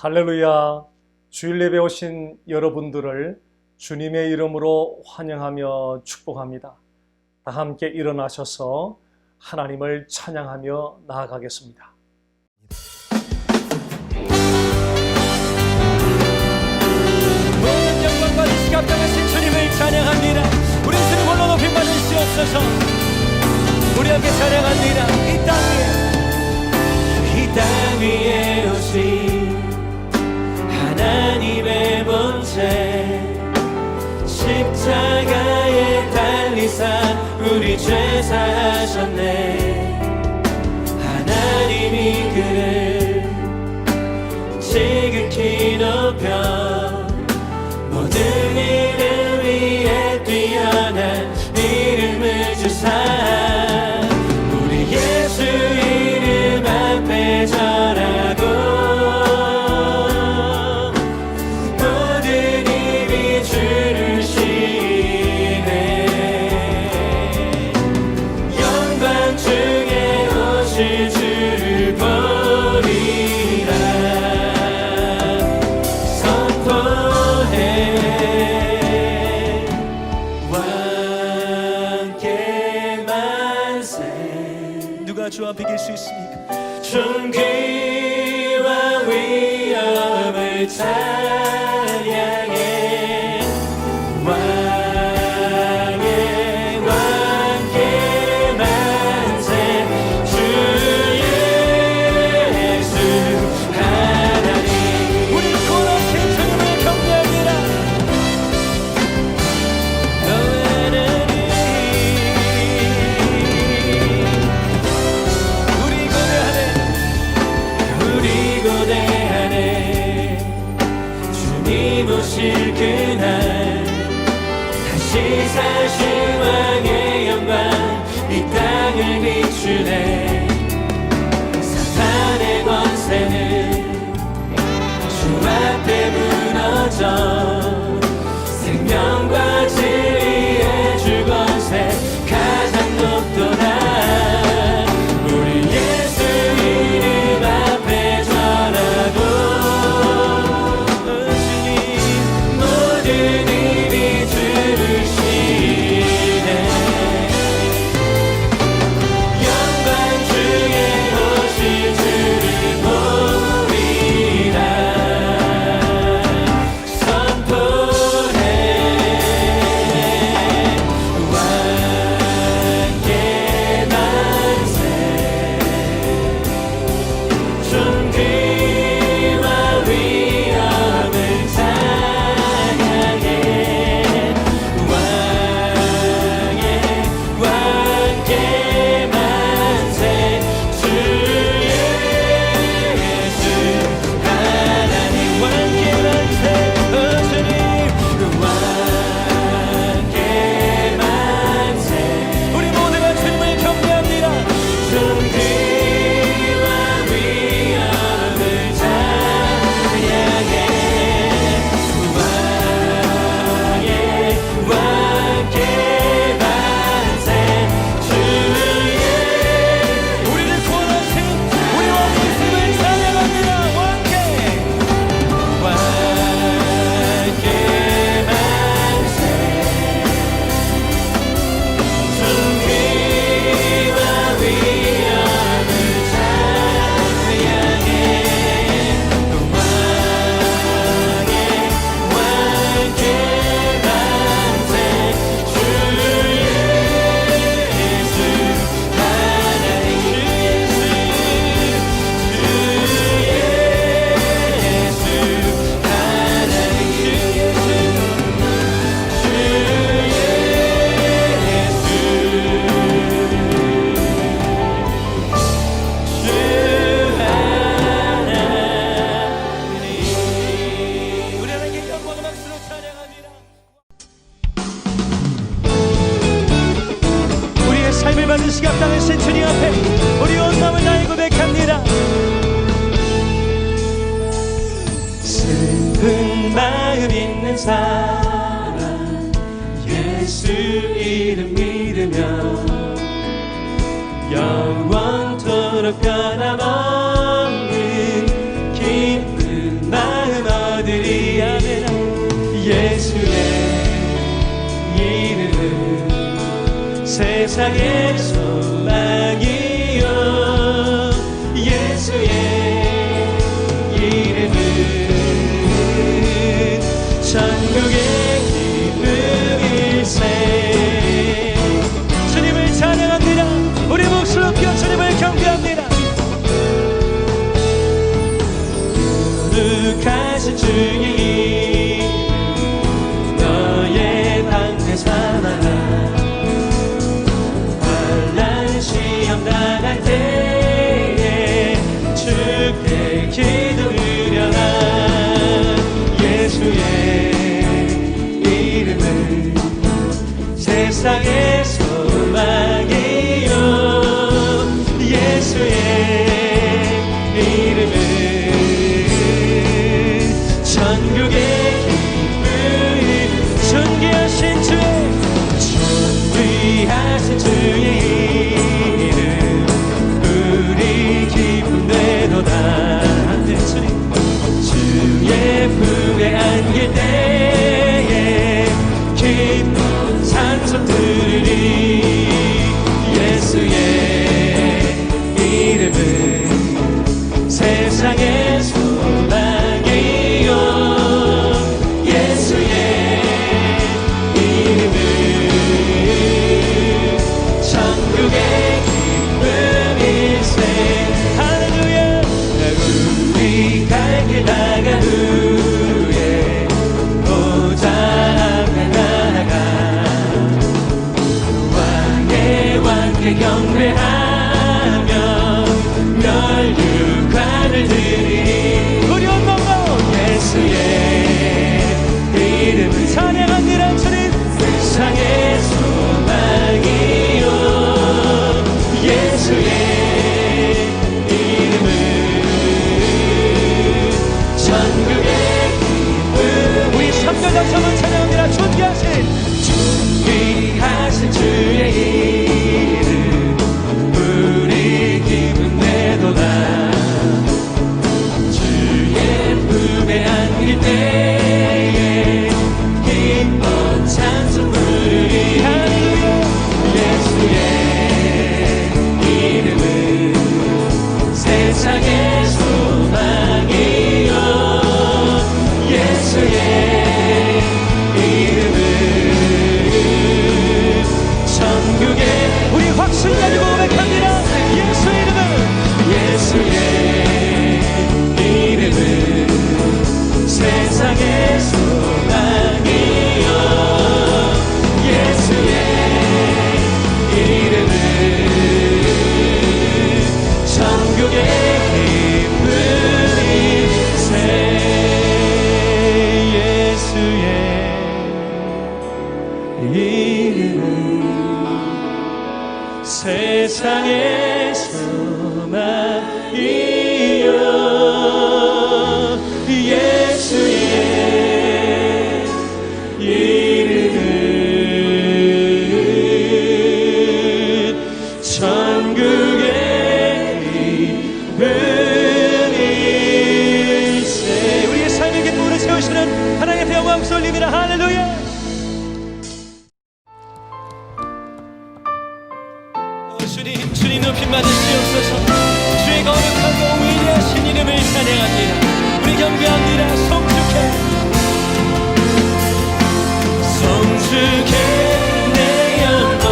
할렐루야. 주일 예배 오신 여러분들을 주님의 이름으로 환영하며 축복합니다. 다 함께 일어나셔서 하나님을 찬양하며 나아가겠습니다. 모든 영광 받으시고 합당하신 주님을 찬양합니다. 우리 주님 홀로 높임 받으시옵소서. 우리 함께 찬양합니다. 이 땅 위에 오신 하나님의 본체, 십자가에 달리사 우리 죄 사하셨네. 하나님이 그를 지극히 높여 모든 이름 위에 뛰어난 이름을 주사 우리 예수 이름 앞에 절하고 모든 입이 주를 시네. 영광 중에 오실 주를 보리라 선포해. 왕께 만세. 누가 주 앞에 이길 수 있습니까? 존귀와 위엄을 찬양해. 왕의 왕께 만세. 주 예수 하나님. 우리 고라신 주님을 경배합니다. 우리 고대하네 주님 오실 그날 다시 사신 왕의 영광 이 땅을 비추네. 사탄의 권세는 주 앞에 무너져 생명과 진리의 주 권세 가장 높도다. 우리 예수 이름 앞에 절하고 주님 모든 입이 주를 시네. 영광 중에 오실 주를 보리라 선포해. 왕께 만세. 존귀와 위엄을 찬양해. 왕의 왕께 만세. 주 예수 하나님 왕께 만세. 주님 왕께 만세. 우리 모두가 주님을 경배합니다. 존귀와 위엄을 찬양해. 왕의 왕께 만세. 주 예수 우리를 구원하신 우리 왕 예수님을 찬양합니다. 왕께 만세. 존귀와 위엄을 찬양해. 왕의 왕께 만세. 주 예수 하나님. 주 예수 하나님. 우리 하나님께 영광과 박수로 찬양합니다. 우리의 삶을 받으시기 합당하신 주님 앞에 우리 온 마음을 다해 고백합니다. 슬픈 마음 있는 사람 예수 이름 믿으며 영원토록 변함없는 기쁜 마 세상의 소망이요 예수의 이름은 천국의 기쁨일세. 주님을 찬양합니다. 우리 목소리 높여 주님을 경배합니다. 거룩하신 주의 이름 너의 방패 삼아라. 환난 시험 당할 때에 주께 기도 드려라. 예수의 이름은 세상의 소망이요 예수의 이름은 천국의 기쁨이 존귀하신 주의 이름 우리 기쁨 되도다. 주의 품에 안길 때에 기쁨 찬송 들으리. 예수의 이름은 세상의 소망이요 예수의 이름은 천국의 기쁨일세. 할렐루야. 우리 갈 길 나간 후에 보좌 앞에 나아가 왕의 왕께 경배하며 멸류관을 드리니 우리 온몸으로 예수의 이름을 찬양하니라. 주님 세상의 소망이요 예수의 이름은 천국의 기쁨. 우리 3절 다시 한번 찬양합니다. 존귀하신 주의 이름 우리 기쁨 내도다. 주의 품에 안길 때에 기뻐 찬송 부르리. 예수의 이름은 세상의 소망이요 예수의 이름은 천국의 우리 확신 가지고 고백합니다. 예수의 이름은 세상의 소망이요 예수의 이름은 천국의 기쁨일세. 예수의 이름은 세상의 소망이요 예수의 이름은 천국의 기쁨일세. 우리의 삶의 기쁨으로 채우시는 하나님의 영광 쏠립니다. 할렐루야. 주님 높임 받으시옵소서. 주의 거룩하고 위대하신 이름을 찬양합니다. 우리 경배합니다. 성축해 내 영혼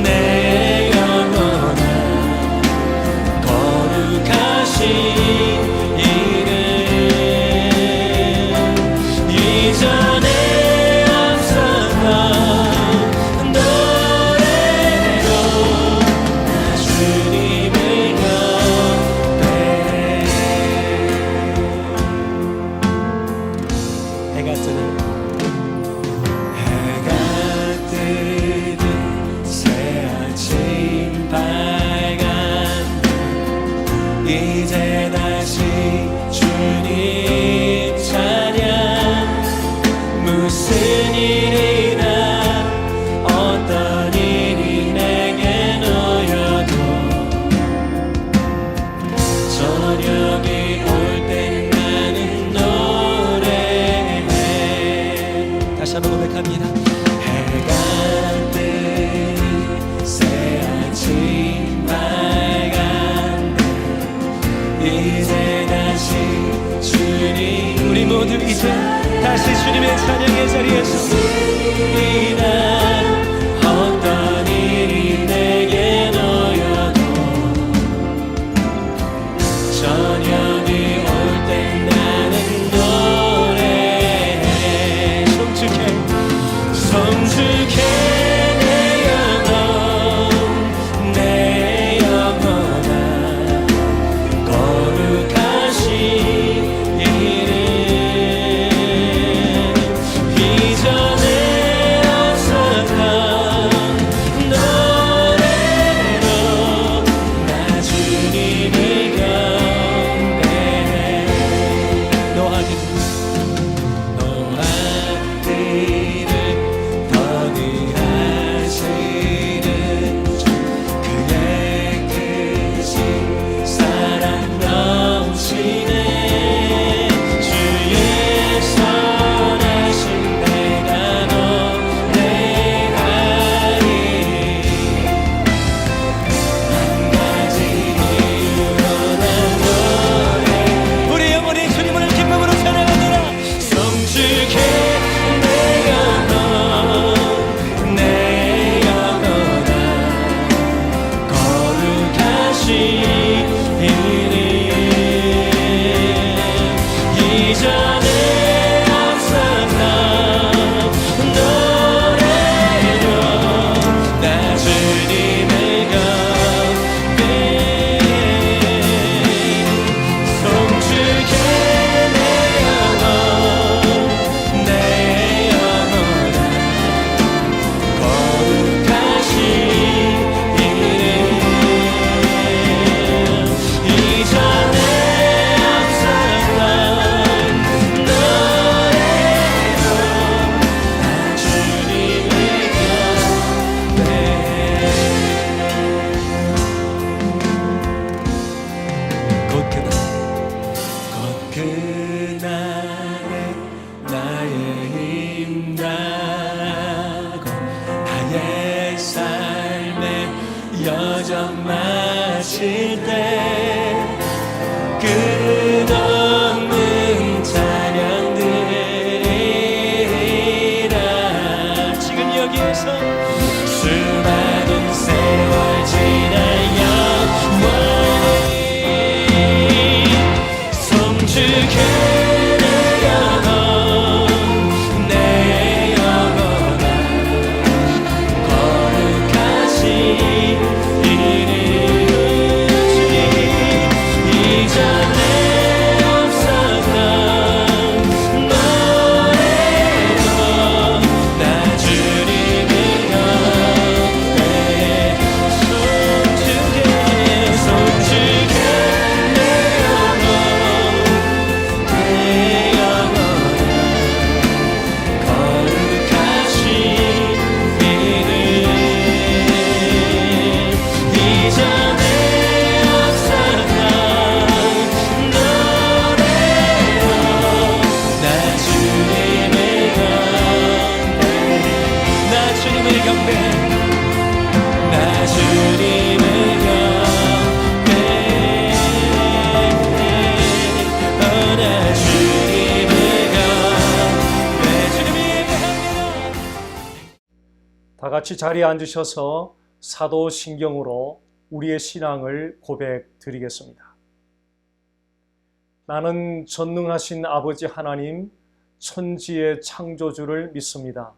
내 영혼아 거룩하신 이름 이전에 앞서던 노래로 '주님을 경배해 이제 다시 주님의 찬양의 자리에서 어떤 일이 내게 놓여도 저녁이 올 때 나는 노래해 성축해 내 영혼 내 영혼아 거룩하신 이름 이전에 없었던 노래로 나 주님을 경배해 노하기를 더디하시는 주 그의 크신 사랑 넘치네 주의 선하신 내가 노래하리 한 가지 이유로 난 노래 우리 영혼이 주님을 기쁨으로 찬양하노라 성축해 내 영혼 내 영혼아 거룩하신 이름 이전에 없었던 노래로 나 주님을 경배해 성축해 내 영혼 내 영혼아 거룩하신 이름 이전에 없었던 노래로 나 주님을 경배해 곧 그날에 나의 힘나고 나의 삶의 여정 마칠 때 끝없는 찬양 드리라 지금 여기에서 수많은 세월 지나 영원히 성축해 내 영혼 내 영혼아 거룩하신 이름 이전에 없었던 노래로 나 주님을 경배해 성축해 내 영혼 내 영혼아 거룩하신 이름 이전에 없었던 노래로 나 주님을 경배해 나 주님을 경배해 나 주님을 경배해 나 주님을 경배해 주님이 예배합니다 다 같이 자리에 앉으셔서 사도신경으로 우리의 신앙을 고백드리겠습니다. 나는 전능하신 아버지 하나님 천지의 창조주를 믿습니다.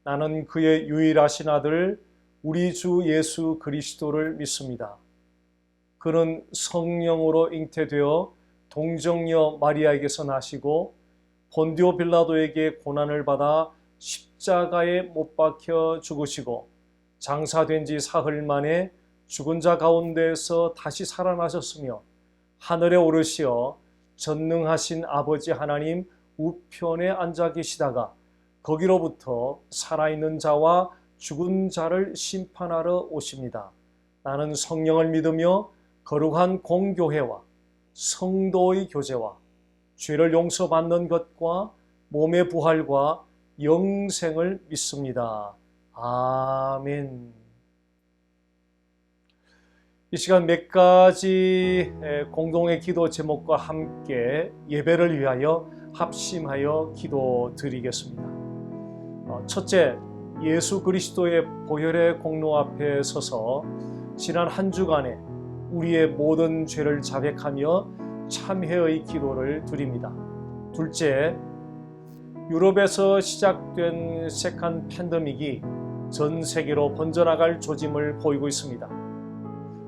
나는 그의 유일하신 아들 우리 주 예수 그리스도를 믿습니다. 그는 성령으로 잉태되어 동정녀 마리아에게서 나시고 본디오 빌라도에게 고난을 받아 십자가에 못 박혀 죽으시고 장사된 지 사흘 만에 죽은 자 가운데에서 다시 살아나셨으며 하늘에 오르시어 전능하신 아버지 하나님 우편에 앉아 계시다가 거기로부터 살아있는 자와 죽은 자를 심판하러 오십니다. 나는 성령을 믿으며 거룩한 공교회와 성도의 교제와 죄를 용서받는 것과 몸의 부활과 영생을 믿습니다. 아멘. 이 시간 몇 가지 공동의 기도 제목과 함께 예배를 위하여 합심하여 기도드리겠습니다. 첫째, 예수 그리스도의 보혈의 공로 앞에 서서 지난 한 주간에 우리의 모든 죄를 자백하며 참회의 기도를 드립니다. 둘째, 유럽에서 시작된 세컨 팬데믹이 전 세계로 번져나갈 조짐을 보이고 있습니다.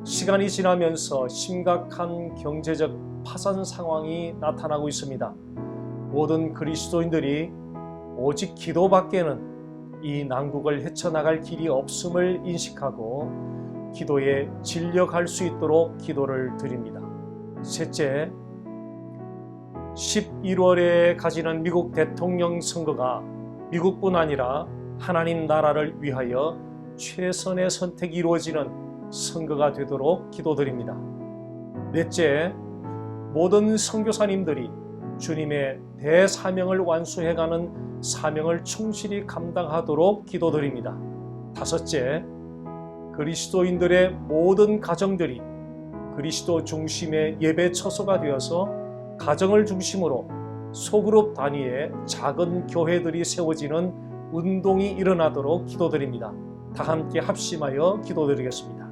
시간이 지나면서 심각한 경제적 파산 상황이 나타나고 있습니다. 모든 그리스도인들이 오직 기도밖에는 이 난국을 헤쳐나갈 길이 없음을 인식하고 기도에 진력할 수 있도록 기도를 드립니다. 셋째, 11월에 가지는 미국 대통령 선거가 미국뿐 아니라 하나님 나라를 위하여 최선의 선택이 이루어지는 선거가 되도록 기도드립니다. 넷째, 모든 선교사님들이 주님의 대사명을 완수해가는 사명을 충실히 감당하도록 기도드립니다. 다섯째, 그리스도인들의 모든 가정들이 그리스도 중심의 예배 처소가 되어서 가정을 중심으로 소그룹 단위의 작은 교회들이 세워지는 운동이 일어나도록 기도드립니다. 다 함께 합심하여 기도드리겠습니다.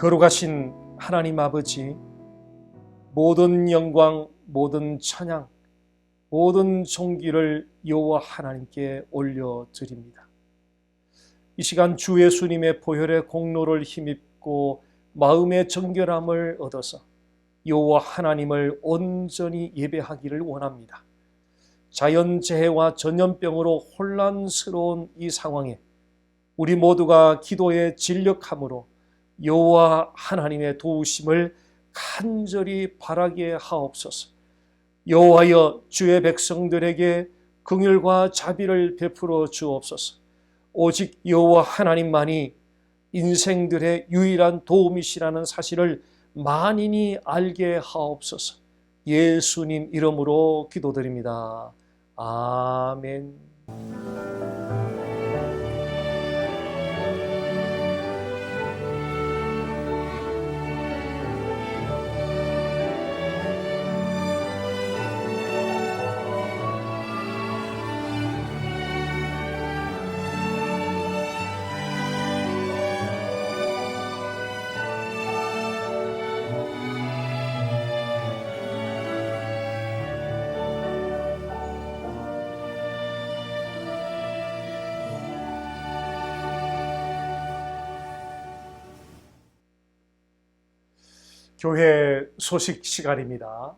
거룩하신 하나님 아버지, 모든 영광, 모든 찬양, 모든 존귀를 여호와 하나님께 올려드립니다. 이 시간 주 예수님의 보혈의 공로를 힘입고 마음의 정결함을 얻어서 여호와 하나님을 온전히 예배하기를 원합니다. 자연재해와 전염병으로 혼란스러운 이 상황에 우리 모두가 기도에 진력함으로 여호와 하나님의 도우심을 간절히 바라게 하옵소서. 여호와여, 주의 백성들에게 긍휼과 자비를 베풀어 주옵소서. 오직 여호와 하나님만이 인생들의 유일한 도움이시라는 사실을 만인이 알게 하옵소서. 예수님 이름으로 기도드립니다. 아멘. 교회 소식 시간입니다.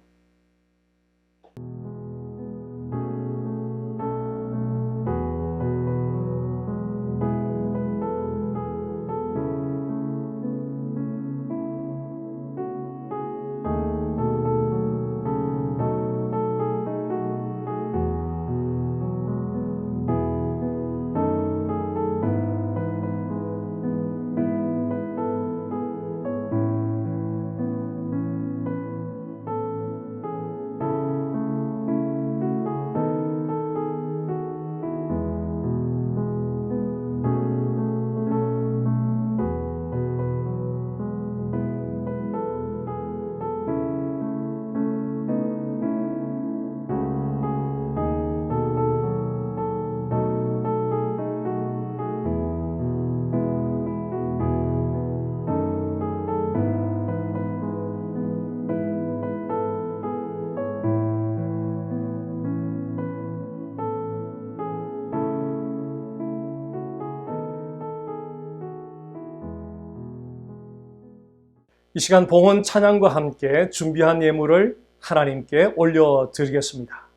이 시간 봉헌 찬양과 함께 준비한 예물을 하나님께 올려드리겠습니다.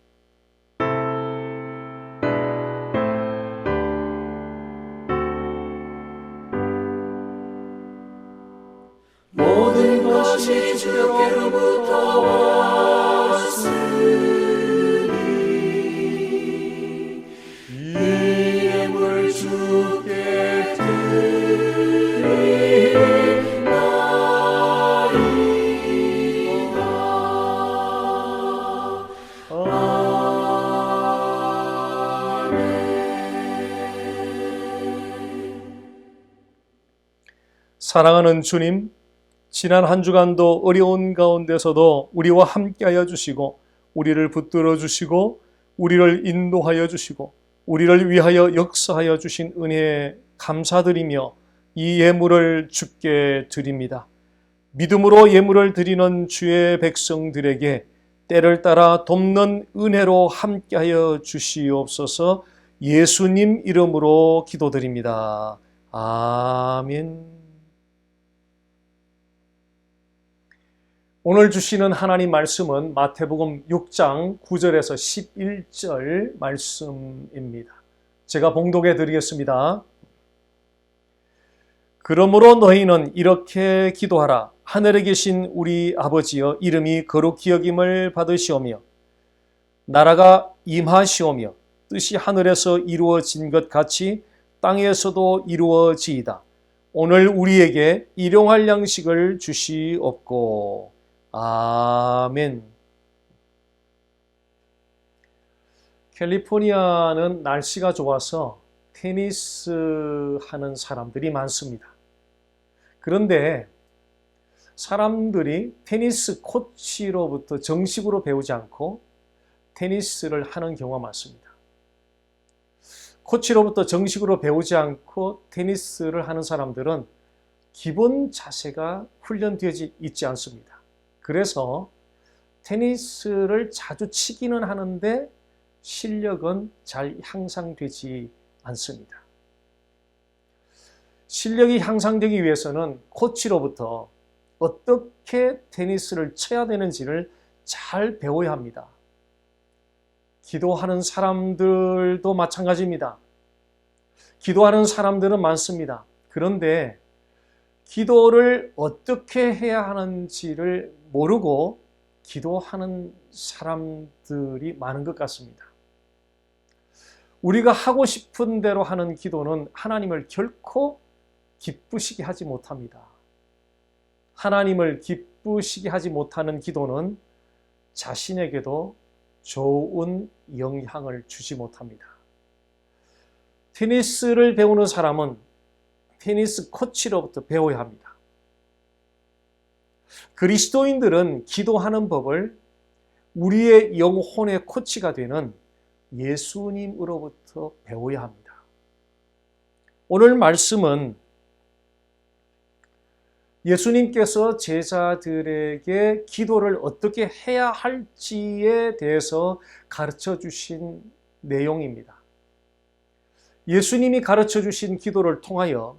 모든 것이 주께로부터 왔으니 이 예물 주께 사랑하는 주님, 지난 한 주간도 어려운 가운데서도 우리와 함께하여 주시고 우리를 붙들어 주시고 우리를 인도하여 주시고 우리를 위하여 역사하여 주신 은혜에 감사드리며 이 예물을 주께 드립니다. 믿음으로 예물을 드리는 주의 백성들에게 때를 따라 돕는 은혜로 함께하여 주시옵소서. 예수님 이름으로 기도드립니다. 아멘. 오늘 주시는 하나님 말씀은 마태복음 6장 9절에서 11절 말씀입니다. 제가 봉독해 드리겠습니다. 그러므로 너희는 이렇게 기도하라. 하늘에 계신 우리 아버지여, 이름이 거룩히 여김을 받으시오며 나라가 임하시오며 뜻이 하늘에서 이루어진 것 같이 땅에서도 이루어지이다. 오늘 우리에게 일용할 양식을 주시옵고. 아멘. 캘리포니아는 날씨가 좋아서 테니스 하는 사람들이 많습니다. 그런데 사람들이 테니스 코치로부터 정식으로 배우지 않고 테니스를 하는 경우가 많습니다. 코치로부터 정식으로 배우지 않고 테니스를 하는 사람들은 기본 자세가 훈련되지 있지 않습니다. 그래서 테니스를 자주 치기는 하는데 실력은 잘 향상되지 않습니다. 실력이 향상되기 위해서는 코치로부터 어떻게 테니스를 쳐야 되는지를 잘 배워야 합니다. 기도하는 사람들도 마찬가지입니다. 기도하는 사람들은 많습니다. 그런데 기도를 어떻게 해야 하는지를 모르고 기도하는 사람들이 많은 것 같습니다. 우리가 하고 싶은 대로 하는 기도는 하나님을 결코 기쁘시게 하지 못합니다. 하나님을 기쁘시게 하지 못하는 기도는 자신에게도 좋은 영향을 주지 못합니다. 테니스를 배우는 사람은 테니스 코치로부터 배워야 합니다. 그리스도인들은 기도하는 법을 우리의 영혼의 코치가 되는 예수님으로부터 배워야 합니다. 오늘 말씀은 예수님께서 제자들에게 기도를 어떻게 해야 할지에 대해서 가르쳐 주신 내용입니다. 예수님이 가르쳐 주신 기도를 통하여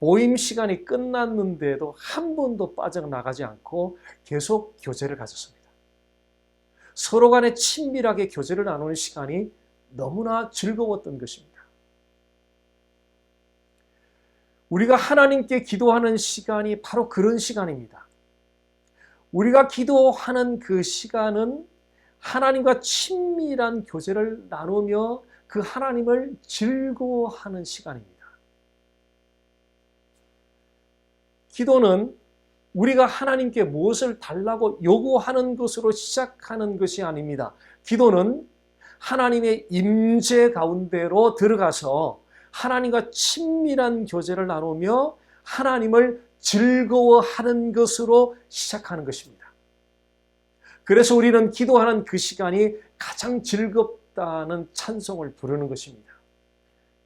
모임 시간이 끝났는데도 한 번도 빠져나가지 않고 계속 교제를 가졌습니다. 서로 간에 친밀하게 교제를 나누는 시간이 너무나 즐거웠던 것입니다. 우리가 하나님께 기도하는 시간이 바로 그런 시간입니다. 우리가 기도하는 그 시간은 하나님과 친밀한 교제를 나누며 그 하나님을 즐거워하는 시간입니다. 기도는 우리가 하나님께 무엇을 달라고 요구하는 것으로 시작하는 것이 아닙니다. 기도는 하나님의 임재 가운데로 들어가서 하나님과 친밀한 교제를 나누며 하나님을 즐거워하는 것으로 시작하는 것입니다. 그래서 우리는 기도하는 그 시간이 가장 즐겁다는 찬송을 부르는 것입니다.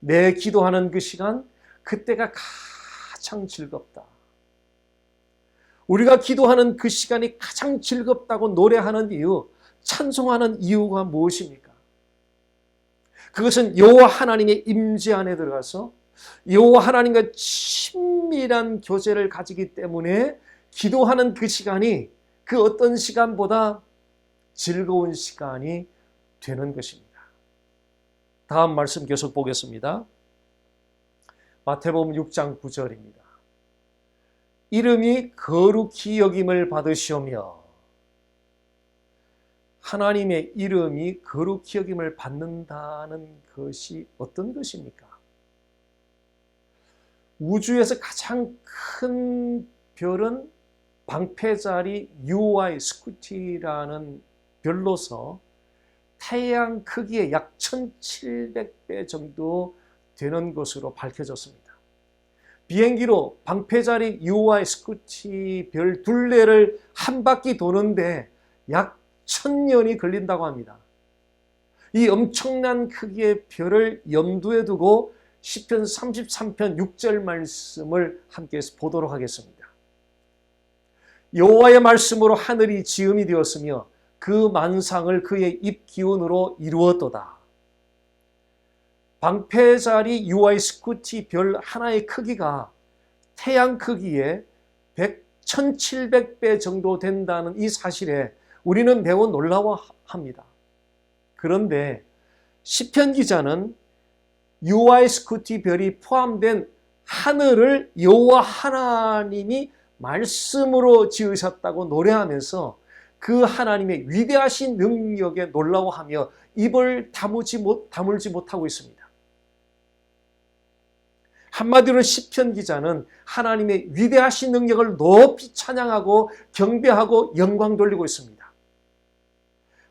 내 기도하는 그 시간, 그때가 가장 즐겁다. 우리가 기도하는 그 시간이 가장 즐겁다고 노래하는 이유, 찬송하는 이유가 무엇입니까? 그것은 여호와 하나님의 임재 안에 들어가서 여호와 하나님과 친밀한 교제를 가지기 때문에 기도하는 그 시간이 그 어떤 시간보다 즐거운 시간이 되는 것입니다. 다음 말씀 계속 보겠습니다. 마태복음 6장 9절입니다. 이름이 거룩히 여김을 받으시오며, 하나님의 이름이 거룩히 여김을 받는다는 것이 어떤 것입니까? 우주에서 가장 큰 별은 방패자리 UY 스쿠티라는 별로서 태양 크기의 약 1700배 정도 되는 것으로 밝혀졌습니다. 비행기로 방패자리 UY 스쿠티 별 둘레를 한 바퀴 도는데 약 1000년이 걸린다고 합니다. 이 엄청난 크기의 별을 염두에 두고 시편 33편 6절 말씀을 함께 보도록 하겠습니다. 여호와의 말씀으로 하늘이 지음이 되었으며 그 만상을 그의 입 기운으로 이루었도다. 방패자리 UY 스쿠티 별 하나의 크기가 태양 크기의 1700배 정도 된다는 이 사실에 우리는 매우 놀라워합니다. 그런데 시편 기자는 UY 스쿠티 별이 포함된 하늘을 여호와 하나님이 말씀으로 지으셨다고 노래하면서 그 하나님의 위대하신 능력에 놀라워하며 입을 다물지 못하고 있습니다. 한마디로 시편 기자는 하나님의 위대하신 능력을 높이 찬양하고 경배하고 영광 돌리고 있습니다.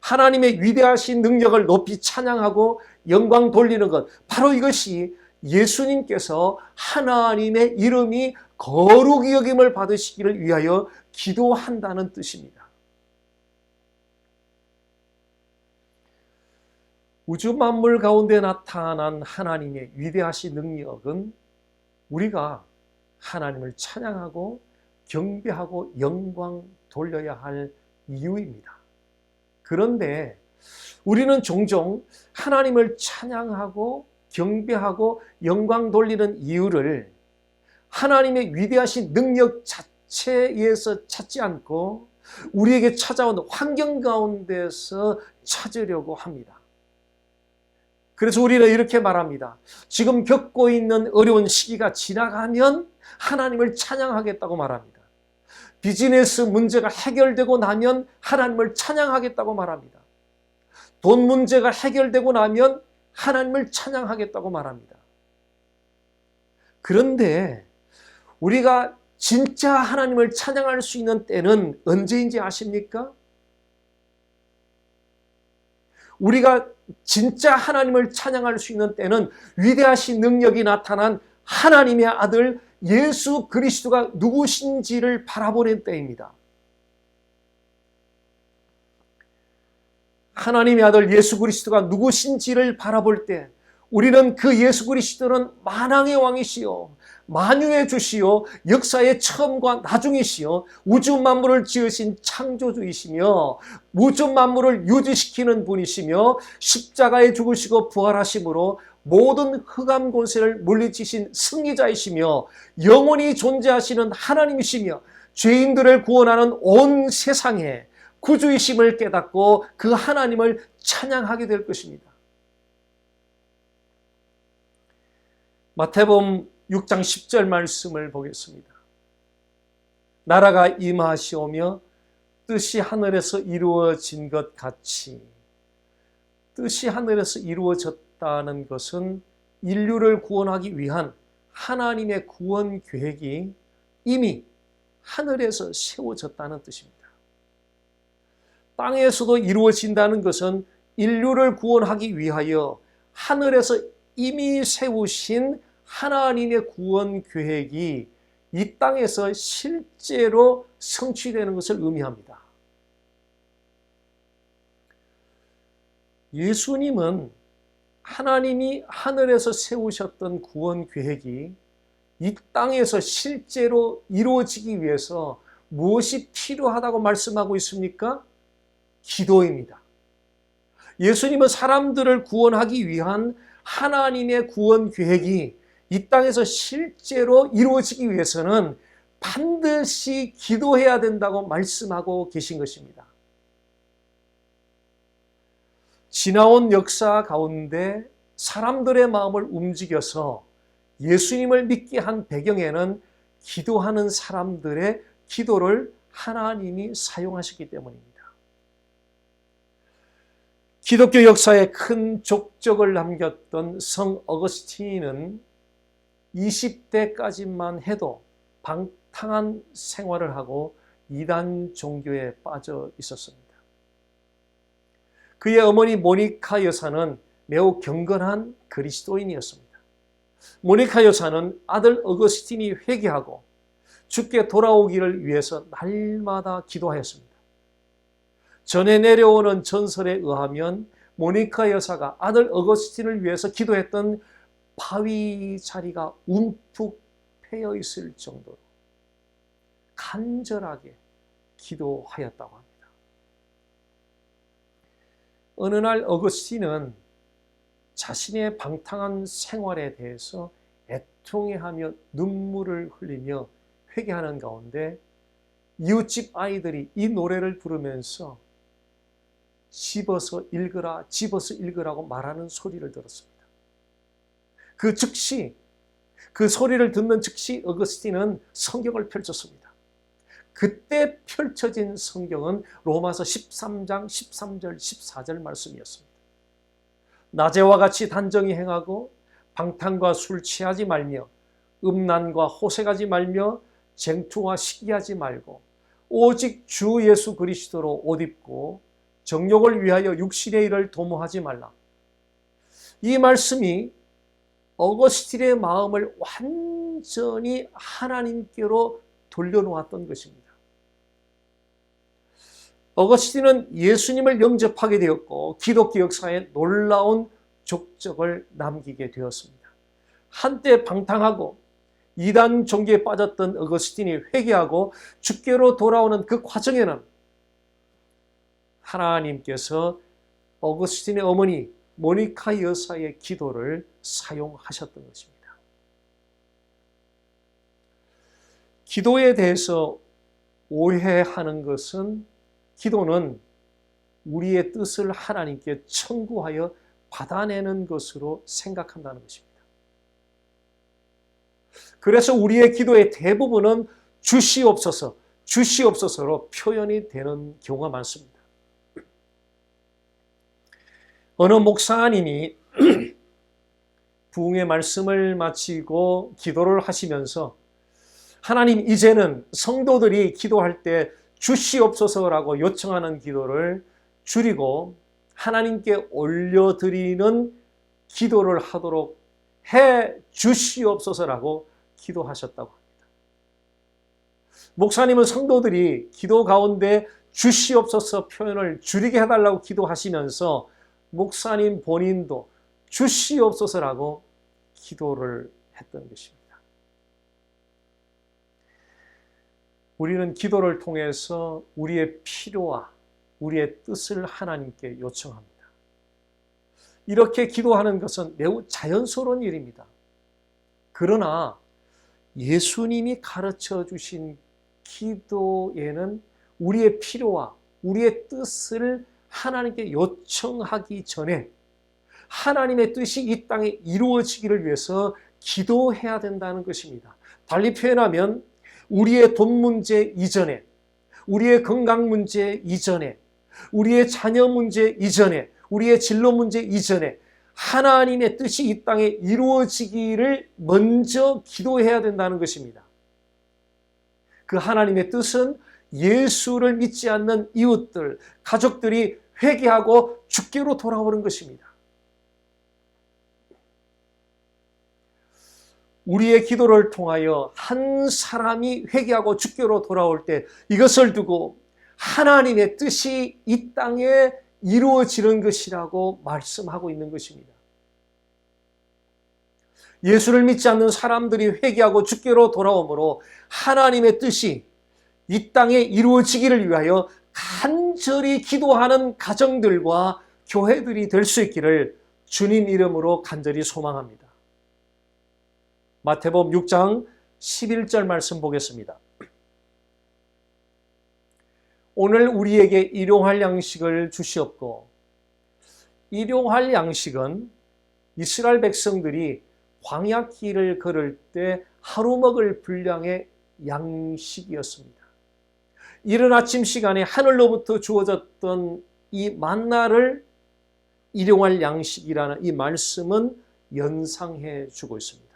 하나님의 위대하신 능력을 높이 찬양하고 영광 돌리는 것, 바로 이것이 예수님께서 하나님의 이름이 거룩히 여김을 받으시기를 위하여 기도한다는 뜻입니다. 우주 만물 가운데 나타난 하나님의 위대하신 능력은 우리가 하나님을 찬양하고 경배하고 영광 돌려야 할 이유입니다. 그런데 우리는 종종 하나님을 찬양하고 경배하고 영광 돌리는 이유를 하나님의 위대하신 능력 자체에서 찾지 않고 우리에게 찾아온 환경 가운데서 찾으려고 합니다. 그래서 우리는 이렇게 말합니다. 지금 겪고 있는 어려운 시기가 지나가면 하나님을 찬양하겠다고 말합니다. 비즈니스 문제가 해결되고 나면 하나님을 찬양하겠다고 말합니다. 돈 문제가 해결되고 나면 하나님을 찬양하겠다고 말합니다. 그런데 우리가 진짜 하나님을 찬양할 수 있는 때는 언제인지 아십니까? 우리가 진짜 하나님을 찬양할 수 있는 때는 위대하신 능력이 나타난 하나님의 아들 예수 그리스도가 누구신지를 바라보는 때입니다. 하나님의 아들 예수 그리스도가 누구신지를 바라볼 때 우리는 그 예수 그리스도는 만왕의 왕이시요 만유의 주시요 역사의 처음과 나중이시요 우주 만물을 지으신 창조주이시며 우주 만물을 유지시키는 분이시며 십자가에 죽으시고 부활하심으로 모든 흑암 권세를 물리치신 승리자이시며 영원히 존재하시는 하나님이시며 죄인들을 구원하는 온 세상에 구주이심을 깨닫고 그 하나님을 찬양하게 될 것입니다. 마태복음 6장 10절 말씀을 보겠습니다. 나라가 임하시오며 뜻이 하늘에서 이루어진 것 같이, 뜻이 하늘에서 이루어졌다는 것은 인류를 구원하기 위한 하나님의 구원 계획이 이미 하늘에서 세워졌다는 뜻입니다. 땅에서도 이루어진다는 것은 인류를 구원하기 위하여 하늘에서 이미 세우신 하나님의 구원 계획이 이 땅에서 실제로 성취되는 것을 의미합니다. 예수님은 하나님이 하늘에서 세우셨던 구원 계획이 이 땅에서 실제로 이루어지기 위해서 무엇이 필요하다고 말씀하고 있습니까? 기도입니다. 예수님은 사람들을 구원하기 위한 하나님의 구원 계획이 이 땅에서 실제로 이루어지기 위해서는 반드시 기도해야 된다고 말씀하고 계신 것입니다. 지나온 역사 가운데 사람들의 마음을 움직여서 예수님을 믿게 한 배경에는 기도하는 사람들의 기도를 하나님이 사용하셨기 때문입니다. 기독교 역사에 큰 족적을 남겼던 성 어거스틴은 20대까지만 해도 방탕한 생활을 하고 이단 종교에 빠져 있었습니다. 그의 어머니 모니카 여사는 매우 경건한 그리스도인이었습니다. 모니카 여사는 아들 어거스틴이 회개하고 주께 돌아오기를 위해서 날마다 기도하였습니다. 전해 내려오는 전설에 의하면 모니카 여사가 아들 어거스틴을 위해서 기도했던 바위 자리가 움푹 패여 있을 정도로 간절하게 기도하였다고 합니다. 어느 날 어거스틴은 자신의 방탕한 생활에 대해서 애통해하며 눈물을 흘리며 회개하는 가운데 이웃집 아이들이 이 노래를 부르면서 집어서 읽으라, 집어서 읽으라고 말하는 소리를 들었습니다. 그 즉시, 그 소리를 듣는 즉시 어거스틴은 성경을 펼쳤습니다. 그때 펼쳐진 성경은 로마서 13장 13절 14절 말씀이었습니다. 낮에와 같이 단정히 행하고 방탕과 술 취하지 말며 음란과 호색하지 말며 쟁투와 시기하지 말고 오직 주 예수 그리스도로 옷 입고 정욕을 위하여 육신의 일을 도모하지 말라. 이 말씀이 어거스틴의 마음을 완전히 하나님께로 돌려놓았던 것입니다. 어거스틴은 예수님을 영접하게 되었고 기독교 역사에 놀라운 족적을 남기게 되었습니다. 한때 방탕하고 이단 종교에 빠졌던 어거스틴이 회개하고 주께로 돌아오는 그 과정에는 하나님께서 어거스틴의 어머니 모니카 여사의 기도를 사용하셨던 것입니다. 기도에 대해서 오해하는 것은 기도는 우리의 뜻을 하나님께 청구하여 받아내는 것으로 생각한다는 것입니다. 그래서 우리의 기도의 대부분은 주시옵소서, 주시옵소서로 표현이 되는 경우가 많습니다. 어느 목사님이 부흥의 말씀을 마치고 기도를 하시면서 하나님, 이제는 성도들이 기도할 때 주시옵소서라고 요청하는 기도를 줄이고 하나님께 올려드리는 기도를 하도록 해 주시옵소서라고 기도하셨다고 합니다. 목사님은 성도들이 기도 가운데 주시옵소서 표현을 줄이게 해달라고 기도하시면서 목사님 본인도 주시옵소서라고 기도를 했던 것입니다. 우리는 기도를 통해서 우리의 필요와 우리의 뜻을 하나님께 요청합니다. 이렇게 기도하는 것은 매우 자연스러운 일입니다. 그러나 예수님이 가르쳐 주신 기도에는 우리의 필요와 우리의 뜻을 하나님께 요청하기 전에 하나님의 뜻이 이 땅에 이루어지기를 위해서 기도해야 된다는 것입니다. 달리 표현하면 우리의 돈 문제 이전에, 우리의 건강 문제 이전에, 우리의 자녀 문제 이전에, 우리의 진로 문제 이전에 하나님의 뜻이 이 땅에 이루어지기를 먼저 기도해야 된다는 것입니다. 그 하나님의 뜻은 예수를 믿지 않는 이웃들, 가족들이 회개하고 주께로 돌아오는 것입니다. 우리의 기도를 통하여 한 사람이 회개하고 주께로 돌아올 때 이것을 두고 하나님의 뜻이 이 땅에 이루어지는 것이라고 말씀하고 있는 것입니다. 예수를 믿지 않는 사람들이 회개하고 주께로 돌아오므로 하나님의 뜻이 이 땅에 이루어지기를 위하여 간절히 기도하는 가정들과 교회들이 될 수 있기를 주님 이름으로 간절히 소망합니다. 마태복음 6장 11절 말씀 보겠습니다. 오늘 우리에게 일용할 양식을 주시옵고, 일용할 양식은 이스라엘 백성들이 광야길을 걸을 때 하루 먹을 분량의 양식이었습니다. 이른 아침 시간에 하늘로부터 주어졌던 이 만나를 일용할 양식이라는 이 말씀은 연상해 주고 있습니다.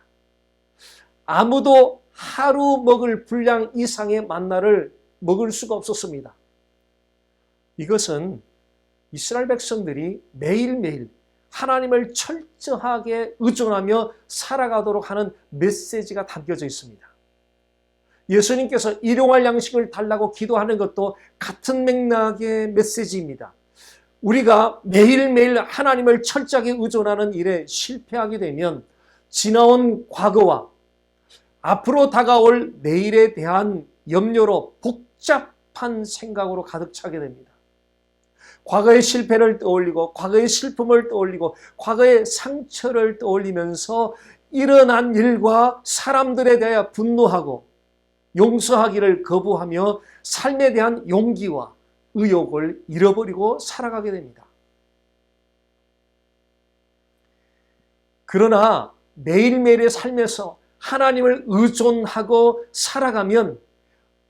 아무도 하루 먹을 분량 이상의 만나를 먹을 수가 없었습니다. 이것은 이스라엘 백성들이 매일매일 하나님을 철저하게 의존하며 살아가도록 하는 메시지가 담겨져 있습니다. 예수님께서 일용할 양식을 달라고 기도하는 것도 같은 맥락의 메시지입니다. 우리가 매일매일 하나님을 철저하게 의존하는 일에 실패하게 되면 지나온 과거와 앞으로 다가올 내일에 대한 염려로 복잡한 생각으로 가득 차게 됩니다. 과거의 실패를 떠올리고 과거의 슬픔을 떠올리고 과거의 상처를 떠올리면서 일어난 일과 사람들에 대하여 분노하고 용서하기를 거부하며 삶에 대한 용기와 의욕을 잃어버리고 살아가게 됩니다. 그러나 매일매일의 삶에서 하나님을 의존하고 살아가면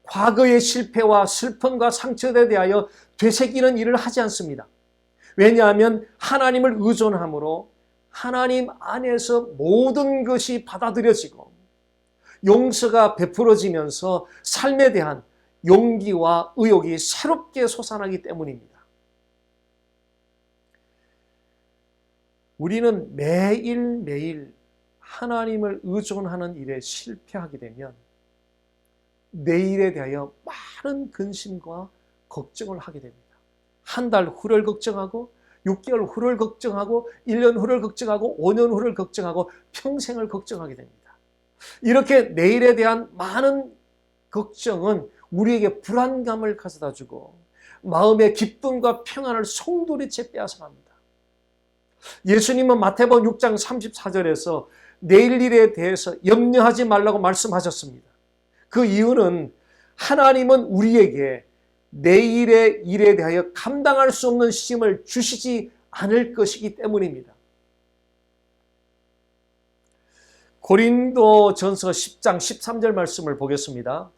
과거의 실패와 슬픔과 상처에 대하여 되새기는 일을 하지 않습니다. 왜냐하면 하나님을 의존함으로 하나님 안에서 모든 것이 받아들여지고 용서가 베풀어지면서 삶에 대한 용기와 의욕이 새롭게 솟아나기 때문입니다. 우리는 매일매일 하나님을 의존하는 일에 실패하게 되면 내일에 대하여 많은 근심과 걱정을 하게 됩니다. 한 달 후를 걱정하고 6개월 후를 걱정하고 1년 후를 걱정하고 5년 후를 걱정하고 평생을 걱정하게 됩니다. 이렇게 내일에 대한 많은 걱정은 우리에게 불안감을 가져다 주고 마음의 기쁨과 평안을 송두리째 빼앗아갑니다. 예수님은 마태복음 6장 34절에서 내일 일에 대해서 염려하지 말라고 말씀하셨습니다. 그 이유는 하나님은 우리에게 내일의 일에 대하여 감당할 수 없는 시험을 주시지 않을 것이기 때문입니다. 고린도전서 10장 13절 말씀을 보겠습니다.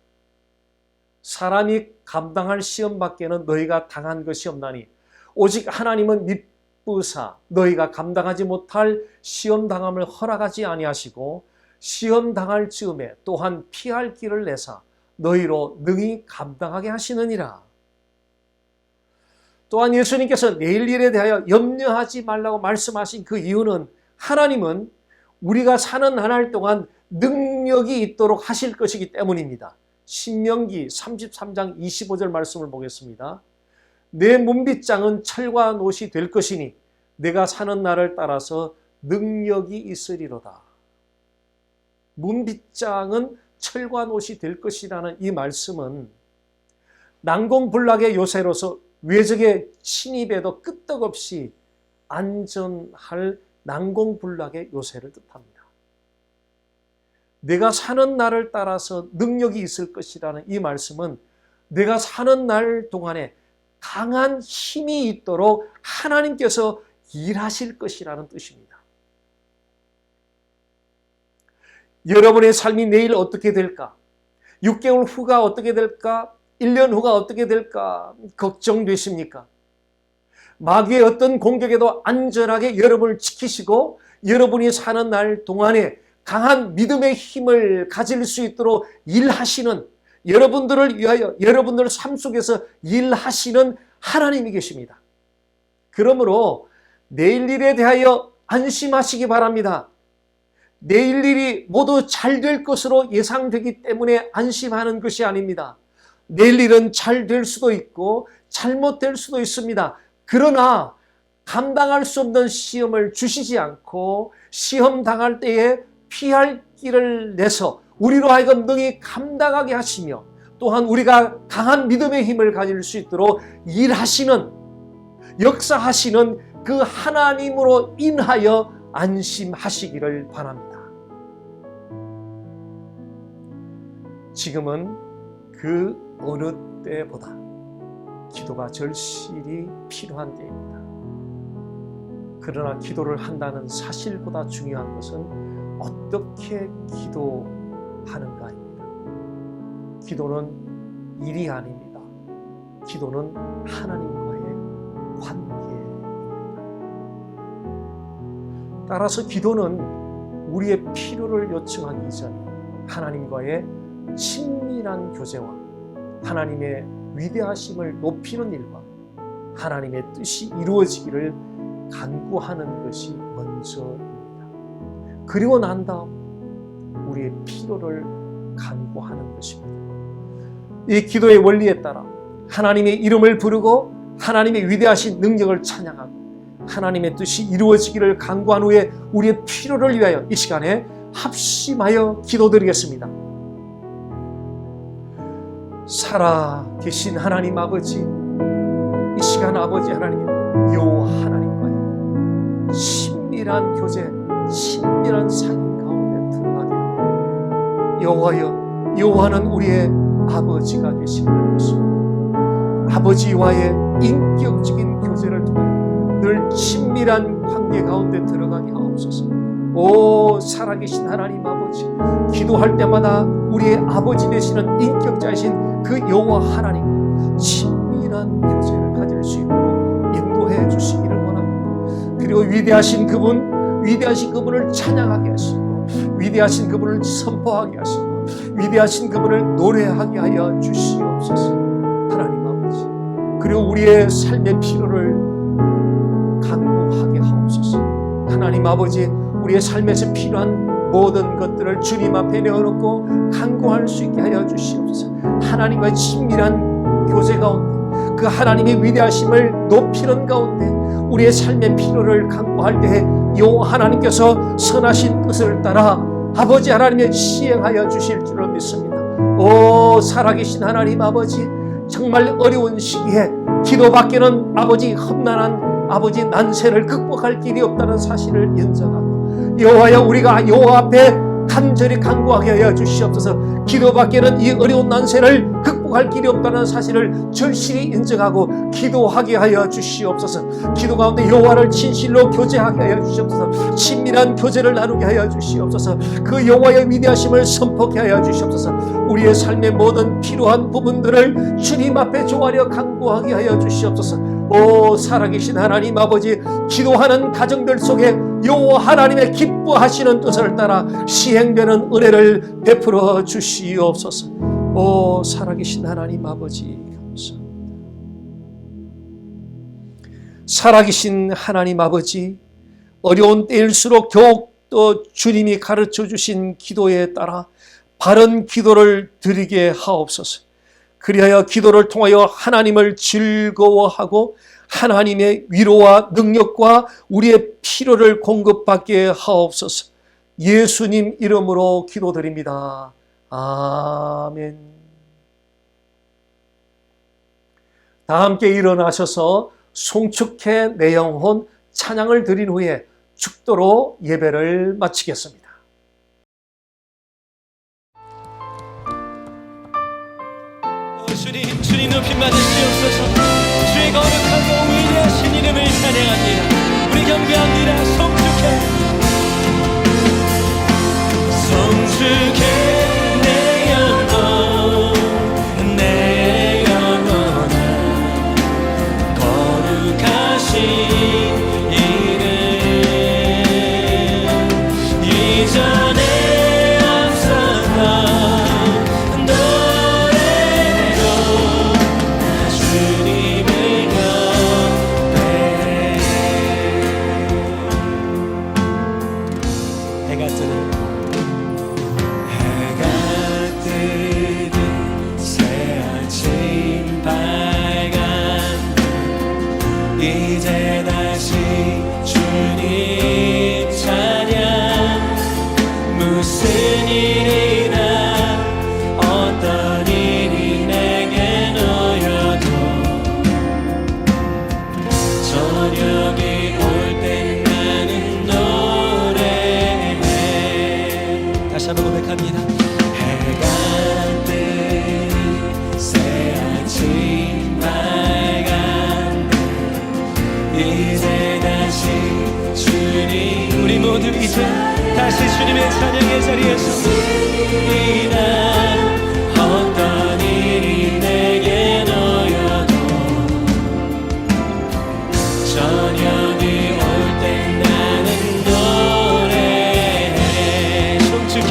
사람이 감당할 시험밖에는 너희가 당한 것이 없나니 오직 하나님은 미쁘사 너희가 감당하지 못할 시험당함을 허락하지 아니하시고 시험당할 즈음에 또한 피할 길을 내사 너희로 능히 감당하게 하시느니라. 또한 예수님께서 내일 일에 대하여 염려하지 말라고 말씀하신 그 이유는 하나님은 우리가 사는 한 할 동안 능력이 있도록 하실 것이기 때문입니다. 신명기 33장 25절 말씀을 보겠습니다. 내 문빗장은 철과 노시 될 것이니 내가 사는 날을 따라서 능력이 있으리로다. 문빗장은 철과 노시 될 것이라는 이 말씀은 난공불락의 요새로서 외적의 침입에도 끄떡없이 안전할 난공불락의 요새를 뜻합니다. 내가 사는 날을 따라서 능력이 있을 것이라는 이 말씀은 내가 사는 날 동안에 강한 힘이 있도록 하나님께서 일하실 것이라는 뜻입니다. 여러분의 삶이 내일 어떻게 될까? 6개월 후가 어떻게 될까? 1년 후가 어떻게 될까? 걱정되십니까? 마귀의 어떤 공격에도 안전하게 여러분을 지키시고 여러분이 사는 날 동안에 강한 믿음의 힘을 가질 수 있도록 일하시는, 여러분들을 위하여 여러분들 삶 속에서 일하시는 하나님이 계십니다. 그러므로 내일 일에 대하여 안심하시기 바랍니다. 내일 일이 모두 잘 될 것으로 예상되기 때문에 안심하는 것이 아닙니다. 내일 일은 잘 될 수도 있고 잘못될 수도 있습니다. 그러나 감당할 수 없는 시험을 주시지 않고 시험 당할 때에 피할 길을 내서 우리로 하여금 능히 감당하게 하시며 또한 우리가 강한 믿음의 힘을 가질 수 있도록 일하시는, 역사하시는 그 하나님으로 인하여 안심하시기를 바랍니다. 지금은 그 어느 때보다 기도가 절실히 필요한 때입니다. 그러나 기도를 한다는 사실보다 중요한 것은 어떻게 기도하는가입니다. 기도는 일이 아닙니다. 기도는 하나님과의 관계입니다. 따라서 기도는 우리의 필요를 요청하기 이전에 하나님과의 친밀한 교제와 하나님의 위대하심을 높이는 일과 하나님의 뜻이 이루어지기를 간구하는 것이 먼저입니다. 그리고 난 다음 우리의 필요를 간구하는 것입니다. 이 기도의 원리에 따라 하나님의 이름을 부르고 하나님의 위대하신 능력을 찬양하고 하나님의 뜻이 이루어지기를 간구한 후에 우리의 필요를 위하여 이 시간에 합심하여 기도드리겠습니다. 살아계신 하나님 아버지, 이 시간 아버지 하나님, 요 하나님과의 친밀한 교제, 친밀한 사귐 가운데 들어가게 하옵소서. 여호와여, 여호와는 우리의 아버지가 되시는 것입니다. 아버지와의 인격적인 교제를 통해 늘 친밀한 관계 가운데 들어가게 하옵소서. 오 살아계신 하나님 아버지, 기도할 때마다 우리의 아버지 되시는 인격자이신 그 여호와 하나님과 친밀한 교제를 가질 수 있도록 인도해 주시기를 원합니다. 그리고 위대하신 그분을 찬양하게 하시고 위대하신 그분을 선포하게 하시고 위대하신 그분을 노래하게 하여 주시옵소서. 하나님 아버지, 그리고 우리의 삶의 필요를 간구하게 하옵소서. 하나님 아버지, 우리의 삶에서 필요한 모든 것들을 주님 앞에 내어놓고 간구할 수 있게 하여 주시옵소서. 하나님과의 친밀한 교제 가운데 그 하나님의 위대하심을 높이는 가운데 우리의 삶의 필요를 간구할 때에 여호와 하나님께서 선하신 뜻을 따라 아버지 하나님의 시행하여 주실 줄을 믿습니다. 오 살아계신 하나님 아버지, 정말 어려운 시기에 기도밖에는 아버지 험난한 아버지 난세를 극복할 길이 없다는 사실을 인정하고 여호와여, 우리가 여호와 앞에 간절히 간구하게 하여 주시옵소서. 기도밖에는 이 어려운 난세를 극복할 길이 없다는 사실을 절실히 인정하고 기도하게 하여 주시옵소서. 기도 가운데 여호와를 진실로 교제하게 하여 주시옵소서. 친밀한 교제를 나누게 하여 주시옵소서. 그 여호와의 위대하심을 선포하게 하여 주시옵소서. 우리의 삶의 모든 필요한 부분들을 주님 앞에 조아려 간구하게 하여 주시옵소서. 오 살아계신 하나님 아버지, 기도하는 가정들 속에 여호와 하나님의 기뻐하시는 뜻을 따라 시행되는 은혜를 베풀어 주시옵소서. 오 살아계신 하나님 아버지, 감사합니다. 살아계신 하나님 아버지, 어려운 때일수록 더욱더 주님이 가르쳐 주신 기도에 따라 바른 기도를 드리게 하옵소서. 그리하여 기도를 통하여 하나님을 즐거워하고 하나님의 위로와 능력과 우리의 필요를 공급받게 하옵소서. 예수님 이름으로 기도드립니다. 아멘. 다 함께 일어나셔서 송축해 내 영혼 찬양을 드린 후에 축도로 예배를 마치겠습니다. 주님 높임 받으시옵소서. 주의 거룩하고 위대하신 이름을 찬양합니다. 우리 경배합니다. 성축해 내 영혼 내 영혼아 거룩하신 이름 이전에 앞서가 노래로 나 주님을 경배해. 해가 뜨는 이제 다시 주님 찬양 무슨 일이나 어떤 일이 내게 놓여도 저녁이 올 땐 나는 노래해. 다시 한번 고백합니다. 해가 뜨는 새 아침 밝은 이제 다시 주님 우리 모두 이제 다시 주님의 찬양의 자리에서 이나 어떤 일이 내게 놓여도 저녁이 올 땐 나는 노래해. 성축해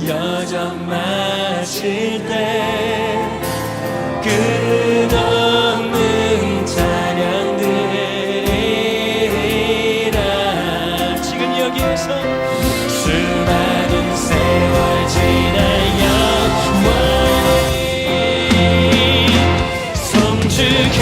여정 마실 때 끝없는 찬양들이라 지금 여기에서 수많은 세월 지나 영원히 성축해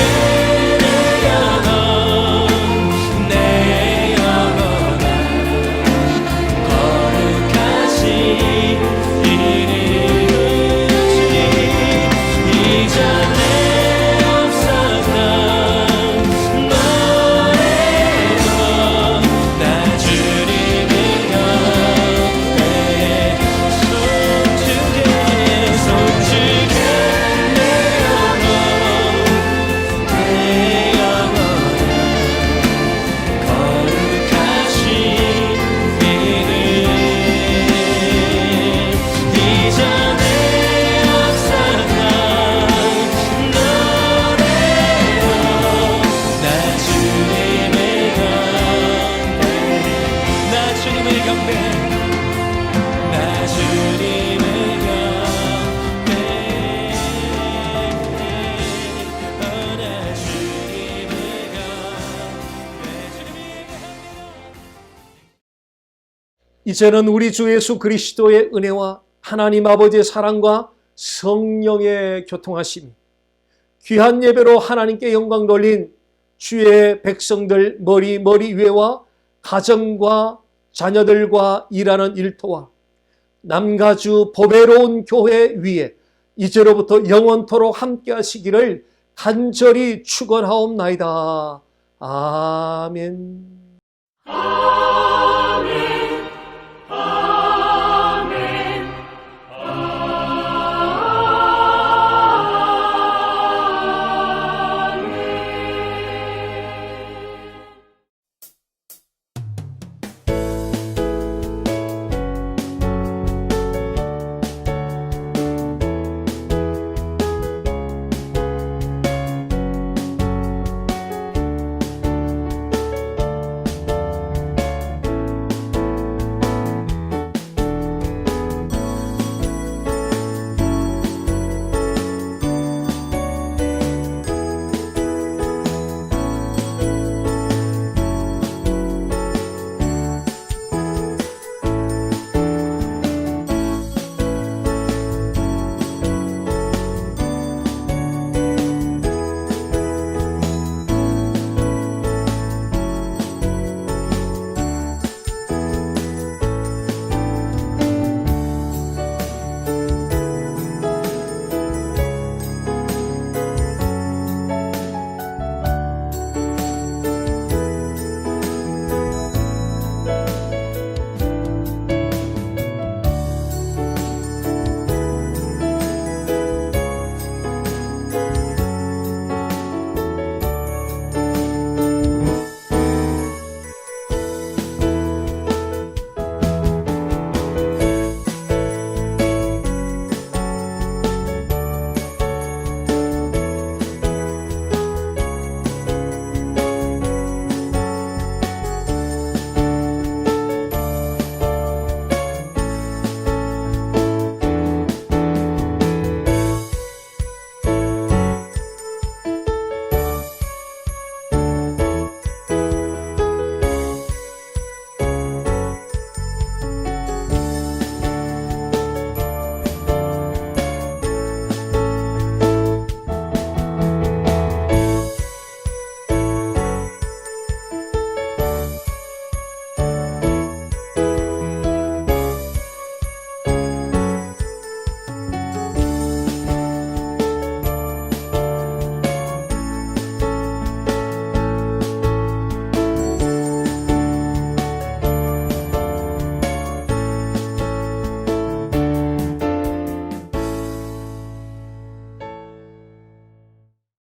이제는 우리 주 예수 그리스도의 은혜와 하나님 아버지의 사랑과 성령의 교통하심이 귀한 예배로 하나님께 영광 돌린 주의 백성들 머리 위에와 가정과 자녀들과 일하는 일터와 남가주 보배로운 교회 위에 이제로부터 영원토록 함께 하시기를 간절히 축원하옵나이다. 아멘.